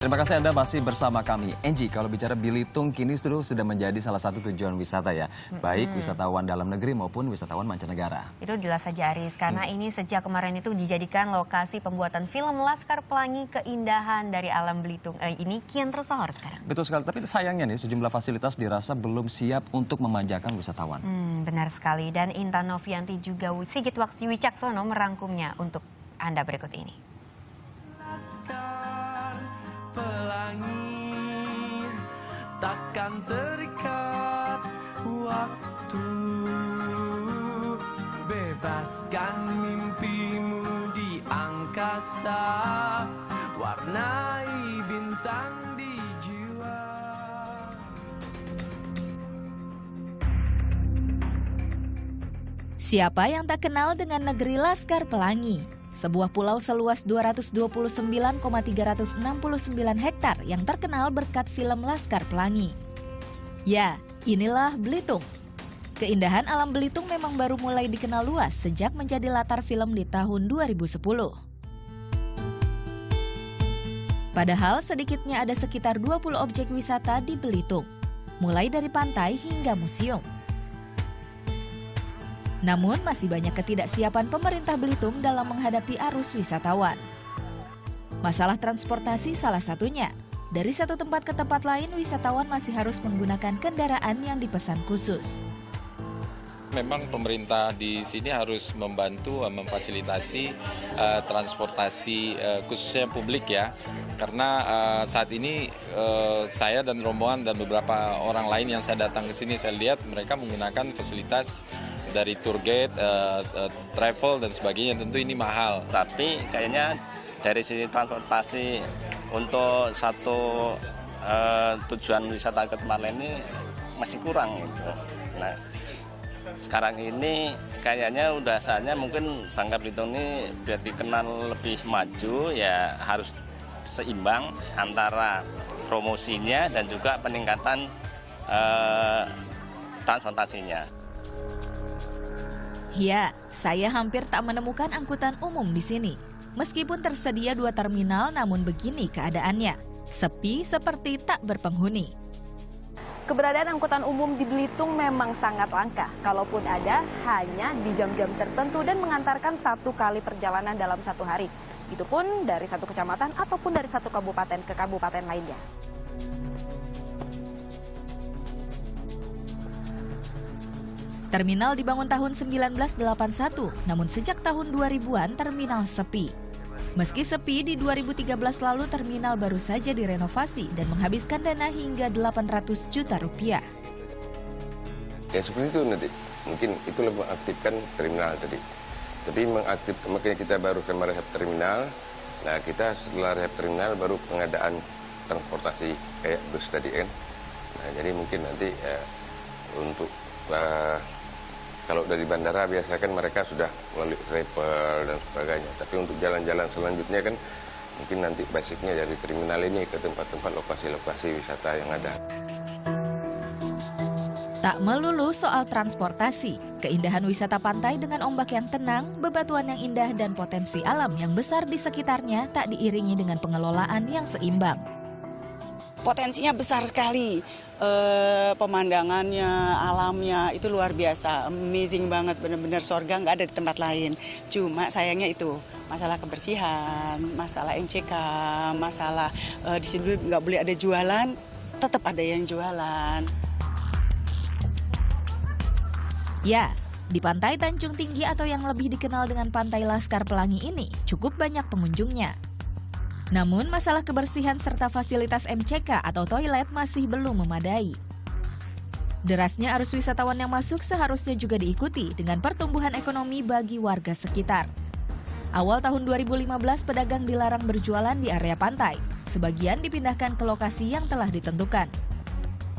Terima kasih Anda masih bersama kami. Enji, kalau bicara Belitung kini sudah menjadi salah satu tujuan wisata ya. Baik wisatawan dalam negeri maupun wisatawan mancanegara. Itu jelas saja Aris, karena ini sejak kemarin itu dijadikan lokasi pembuatan film Laskar Pelangi. Keindahan dari alam Belitung ini kian tersohor sekarang. Betul sekali, tapi sayangnya nih sejumlah fasilitas dirasa belum siap untuk memanjakan wisatawan. Benar sekali, dan Intan Novianti juga Sigit Wicaksono merangkumnya untuk Anda berikut ini. Pelangi takkan terikat waktu, bebaskan mimpimu di angkasa, warnai bintang di jiwa. Siapa yang tak kenal dengan negeri Laskar Pelangi? Sebuah pulau seluas 229,369 hektar yang terkenal berkat film Laskar Pelangi. Ya, inilah Belitung. Keindahan alam Belitung memang baru mulai dikenal luas sejak menjadi latar film di tahun 2010. Padahal sedikitnya ada sekitar 20 objek wisata di Belitung, mulai dari pantai hingga museum. Namun masih banyak ketidaksiapan pemerintah Belitung dalam menghadapi arus wisatawan. Masalah transportasi salah satunya. Dari satu tempat ke tempat lain, wisatawan masih harus menggunakan kendaraan yang dipesan khusus. Memang pemerintah di sini harus membantu memfasilitasi transportasi khususnya publik ya. Karena saat ini saya dan rombongan dan beberapa orang lain yang saya datang ke sini, saya lihat mereka menggunakan fasilitas dari tour guide, travel dan sebagainya. Tentu ini mahal. Tapi kayaknya dari sisi transportasi untuk satu tujuan wisata ke tempat lain ini masih kurang gitu. Nah, sekarang ini kayaknya udah saatnya mungkin Bangka Belitung ini biar dikenal lebih maju ya harus seimbang antara promosinya dan juga peningkatan transportasinya. Ya, saya hampir tak menemukan angkutan umum di sini. Meskipun tersedia 2 terminal, namun begini keadaannya. Sepi seperti tak berpenghuni. Keberadaan angkutan umum di Belitung memang sangat langka. Kalaupun ada, hanya di jam-jam tertentu dan mengantarkan 1 kali perjalanan dalam 1 hari. Itu pun dari satu kecamatan ataupun dari satu kabupaten ke kabupaten lainnya. Terminal dibangun tahun 1981, namun sejak tahun 2000-an terminal sepi. Meski sepi, di 2013 lalu terminal baru saja direnovasi dan menghabiskan dana hingga 800 juta rupiah. Ya seperti itu nanti, mungkin itu lebih mengaktifkan terminal tadi. Tapi makanya kita baru merehab terminal. Nah kita setelah rehab terminal baru pengadaan transportasi kayak bus tadi kan. Nah jadi mungkin nanti untuk kalau dari bandara biasa kan mereka sudah melalui travel dan sebagainya. Tapi untuk jalan-jalan selanjutnya kan mungkin nanti basicnya dari terminal ini ke tempat-tempat lokasi-lokasi wisata yang ada. Tak melulu soal transportasi, keindahan wisata pantai dengan ombak yang tenang, bebatuan yang indah dan potensi alam yang besar di sekitarnya tak diiringi dengan pengelolaan yang seimbang. Potensinya besar sekali, pemandangannya, alamnya itu luar biasa, amazing banget, benar-benar surga nggak ada di tempat lain. Cuma sayangnya itu masalah kebersihan, masalah MCK, masalah di sini nggak boleh ada jualan, tetap ada yang jualan. Ya, di Pantai Tanjung Tinggi atau yang lebih dikenal dengan Pantai Laskar Pelangi ini cukup banyak pengunjungnya. Namun masalah kebersihan serta fasilitas MCK atau toilet masih belum memadai. Derasnya arus wisatawan yang masuk seharusnya juga diikuti dengan pertumbuhan ekonomi bagi warga sekitar. Awal tahun 2015 pedagang dilarang berjualan di area pantai. Sebagian dipindahkan ke lokasi yang telah ditentukan.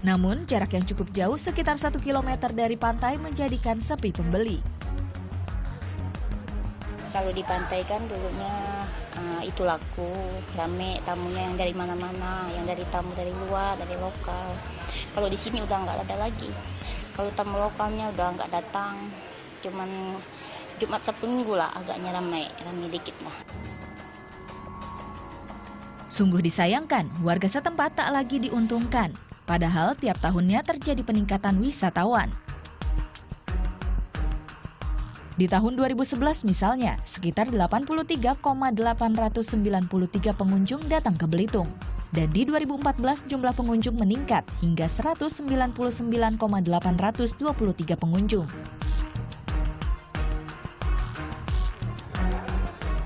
Namun jarak yang cukup jauh sekitar 1 km dari pantai menjadikan sepi pembeli. Kalau di pantai kan dulunya itu laku, rame tamunya yang dari mana-mana, yang dari tamu dari luar, dari lokal. Kalau di sini udah nggak ada lagi. Kalau tamu lokalnya udah nggak datang, cuman Jumat Sabtu Minggu lah agaknya ramai dikit lah. Sungguh disayangkan, warga setempat tak lagi diuntungkan. Padahal tiap tahunnya terjadi peningkatan wisatawan. Di tahun 2011 misalnya, sekitar 83,893 pengunjung datang ke Belitung. Dan di 2014 jumlah pengunjung meningkat hingga 199,823 pengunjung.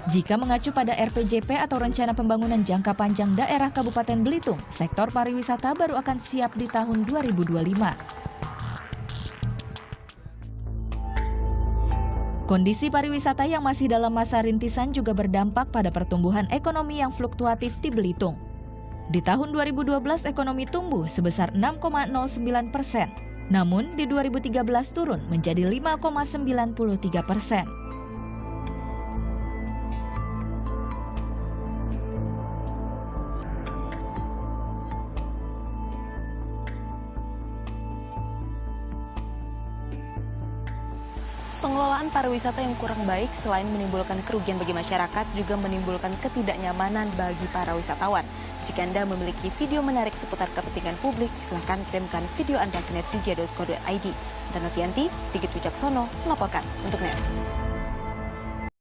Jika mengacu pada RPJP atau Rencana Pembangunan Jangka Panjang Daerah Kabupaten Belitung, sektor pariwisata baru akan siap di tahun 2025. Kondisi pariwisata yang masih dalam masa rintisan juga berdampak pada pertumbuhan ekonomi yang fluktuatif di Belitung. Di tahun 2012 ekonomi tumbuh sebesar 6,09%, namun di 2013 turun menjadi 5,93%. Pengelolaan pariwisata yang kurang baik selain menimbulkan kerugian bagi masyarakat juga menimbulkan ketidaknyamanan bagi para wisatawan. Jika Anda memiliki video menarik seputar kepentingan publik, silahkan kirimkan video Anda ke netzija.co.id. Dan Notianti, Sigit Wicaksono, melaporkan untuk NET.